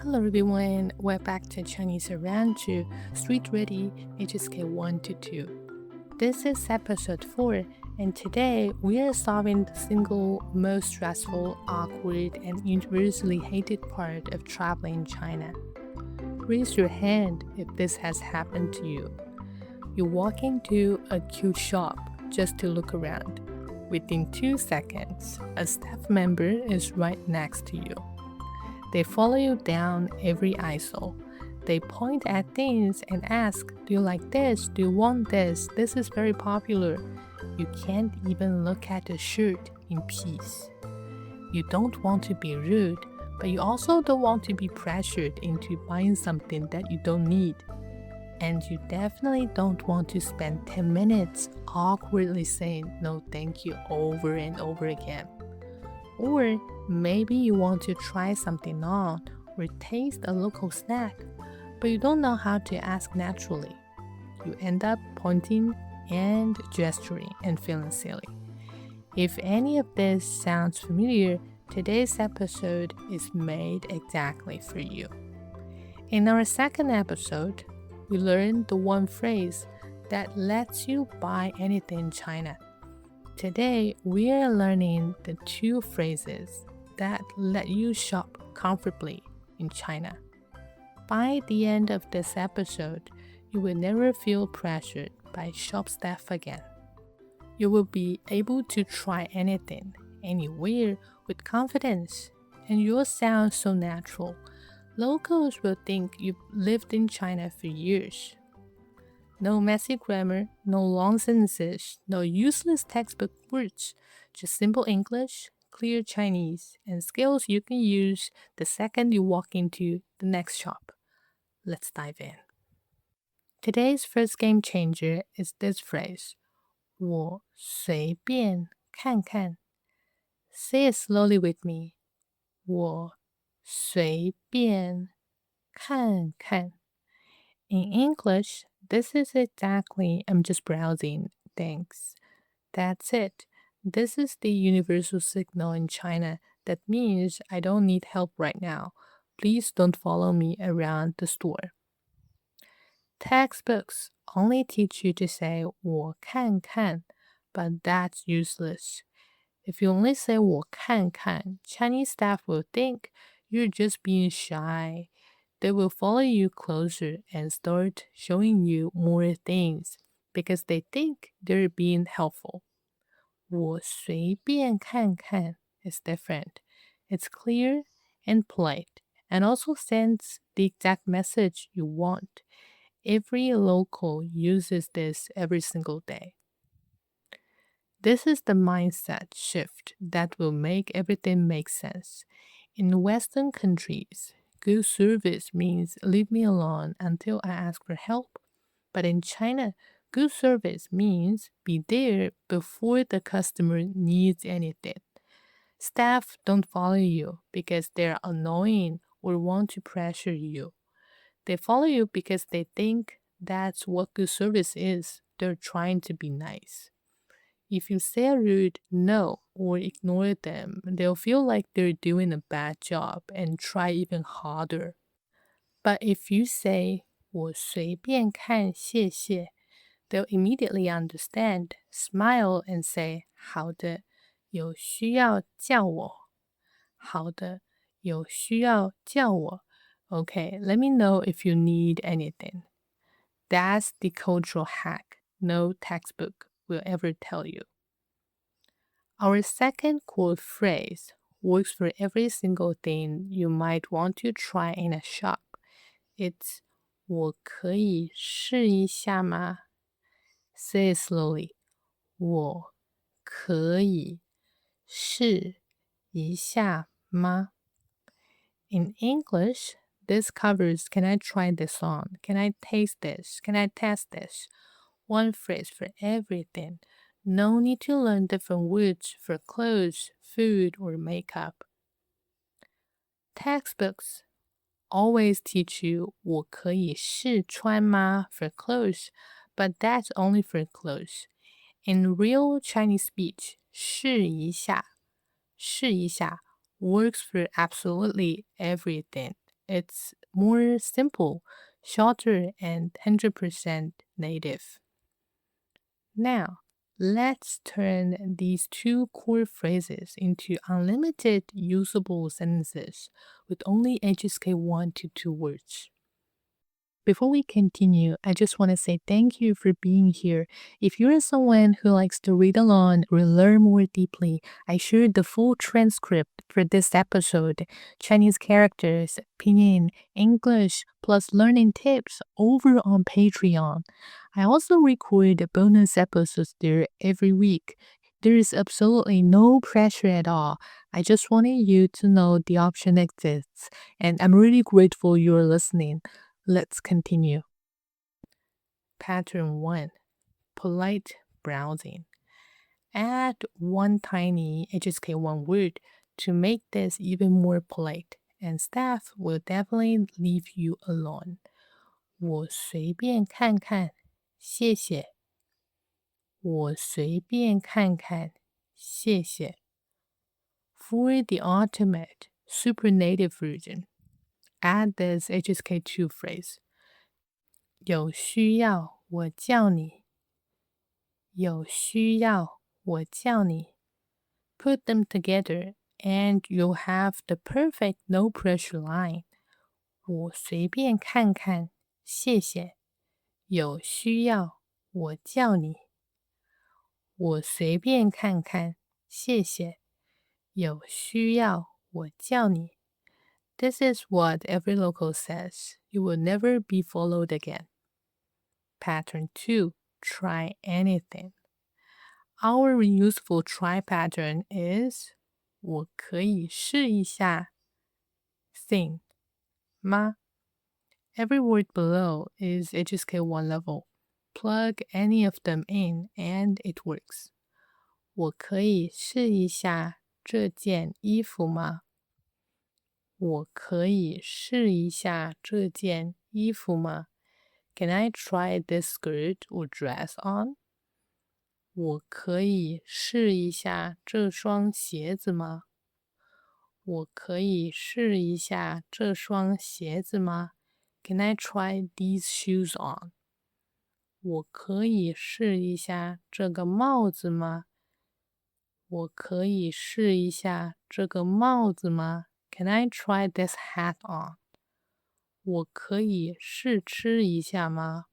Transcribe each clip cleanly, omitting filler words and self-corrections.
Hello everyone, we're back to Chinese around to Street Ready HSK1-2. This is episode 4, and today we are solving the single most stressful, awkward, and universally hated part of traveling in China. Raise your hand if this has happened to you. You walk into a cute shop just to look around. Within 2 seconds, a staff member is right next to you. They follow you down every aisle. They point at things and ask, do you like this? Do you want this? This is very popular. You can't even look at the shirt in peace. You don't want to be rude, but you also don't want to be pressured into buying something that you don't need. And you definitely don't want to spend 10 minutes awkwardly saying no thank you over and over again. Or maybe you want to try something on or taste a local snack, but you don't know how to ask naturally. You end up pointing and gesturing and feeling silly. If any of this sounds familiar, today's episode is made exactly for you. In our second episode, we learned the one phrase that lets you buy anything in China. Today, we are learning the 2 phrases that let you shop comfortably in China. By the end of this episode, you will never feel pressured by shop staff again. You will be able to try anything, anywhere, with confidence, and you'll sound so natural. Locals will think you've lived in China for years. No messy grammar, no long sentences, no useless textbook words, just simple English, clear Chinese, and skills you can use the second you walk into the next shop. Let's dive in. Today's first game changer is this phrase, 我随便看看. Say it slowly with me. 我随便看看. In English, this is exactly I'm just browsing, thanks. That's it. This is the universal signal in China that means I don't need help right now. Please don't follow me around the store. Textbooks only teach you to say 我看看, but that's useless. If you only say 我看看, Chinese staff will think you're just being shy. They will follow you closer and start showing you more things because they think they're being helpful. 我随便看看 is different. It's clear and polite and also sends the exact message you want. Every local uses this every single day. This is the mindset shift that will make everything make sense. In Western countries, good service means leave me alone until I ask for help. But in China, good service means be there before the customer needs anything. Staff don't follow you because they're annoying or want to pressure you. They follow you because they think that's what good service is. They're trying to be nice. If you say a rude no or ignore them, they'll feel like they're doing a bad job and try even harder. But if you say 我随便看谢谢, they'll immediately understand, smile and say 好的，有需要叫我。好的，有需要叫我。Okay, let me know if you need anything. That's the cultural hack no textbook will ever tell you. Our second quote phrase works for every single thing you might want to try in a shop. It's 我可以试一下吗? Say it slowly. 我可以试一下吗? In English, this covers can I try this on? Can I taste this? Can I test this? One phrase for everything. No need to learn different words for clothes, food, or makeup. Textbooks always teach you 我可以试穿吗 for clothes, but that's only for clothes. In real Chinese speech, 试一下 works for absolutely everything. It's more simple, shorter, and 100% native. Now, let's turn these two core phrases into unlimited usable sentences with only HSK1 to 2 words. Before we continue, I just want to say thank you for being here. If you're someone who likes to read along or learn more deeply, I shared the full transcript for this episode, Chinese characters, pinyin, English, plus learning tips over on Patreon. I also record bonus episodes there every week. There is absolutely no pressure at all. I just wanted you to know the option exists, and I'm really grateful you're listening. Let's continue. Pattern 1. Polite browsing. Add one tiny HSK1 word to make this even more polite, and staff will definitely leave you alone. 我随便看看，谢谢。我随便看看，谢谢。For the ultimate super native version, add this HSK2 phrase. 有需要我叫你，有需要我叫你。Put them together and you'll have the perfect no pressure line. 我随便看看，谢谢。有需要我叫你。我随便看看，谢谢。有需要我叫你。This is what every local says. You will never be followed again. Pattern 2. Try anything. Our reusable try pattern is 我可以试一下 thing 吗? Every word below is HSK1 level. Plug any of them in and it works. 我可以试一下这件衣服吗？我可以试一下这件衣服吗？ Can I try this skirt or dress on? 我可以试一下这双鞋子吗？我可以试一下这双鞋子吗？ Can I try these shoes on? 我可以试一下这个帽子吗？我可以试一下这个帽子吗？ Can I try this hat on? 我可以试吃一下吗？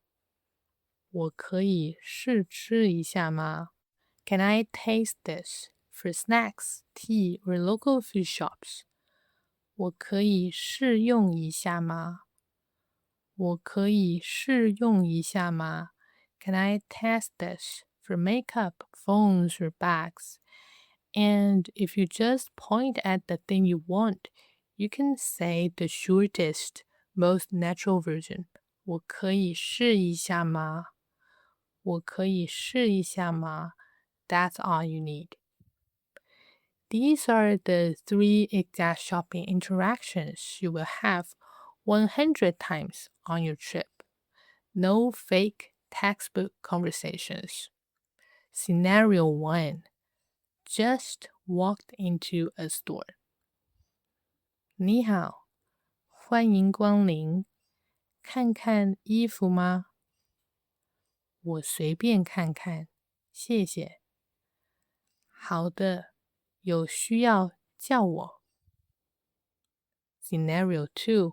我可以试吃一下吗？ Can I taste this for snacks, tea, or local food shops? 我可以试用一下吗？我可以试用一下吗？ Can I test this for makeup, phones, or bags? And if you just point at the thing you want, you can say the shortest, most natural version. 我可以试一下吗？我可以试一下吗？ That's all you need. These are the 3 exact shopping interactions you will have 100 times on your trip. No fake textbook conversations. Scenario 1. Just walked into a store. 你好，欢迎光临，看看衣服吗？我随便看看，谢谢。好的，有需要叫我。Scenario 2.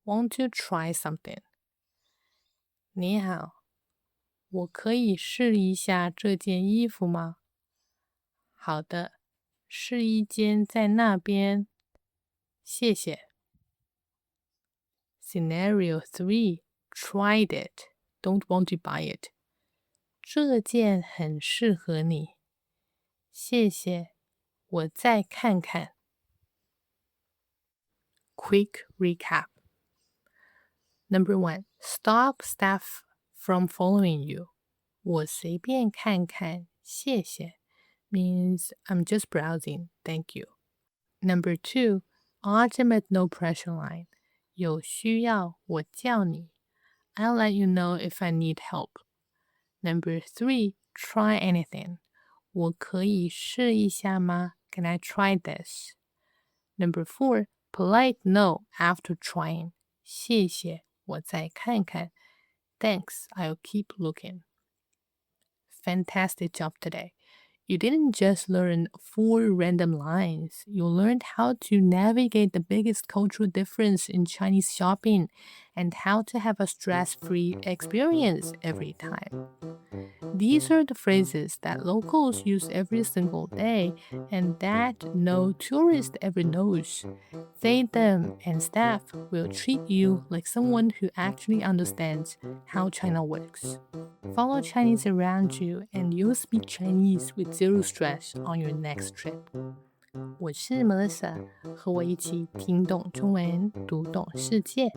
Want to try something? 你好，我可以试一下这件衣服吗？好的，试衣间在那边。谢谢。Scenario 3. Tried it. Don't want to buy it. 这件很适合你。谢谢，我再看看。Quick recap. Number 1. Stop staff from following you. 我随便看看，谢谢 means I'm just browsing, thank you. Number 2. Ultimate no pressure line. 有需要我叫你。I'll let you know if I need help. Number 3. Try anything. 我可以试一下吗？ Can I try this? Number 4. polite no after trying. 谢谢，我再看看。Thanks, I'll keep looking. Fantastic job today. You didn't just learn 4 random lines, you learned how to navigate the biggest cultural difference in Chinese shopping and how to have a stress free experience every time. These are the phrases that locals use every single day and that no tourist ever knows. Say them, and staff will treat you like someone who actually understands how China works. Follow Chinese around you, and you'll speak Chinese with zero stress on your next trip. 我是 Melissa，和我一起听懂中文，读懂世界。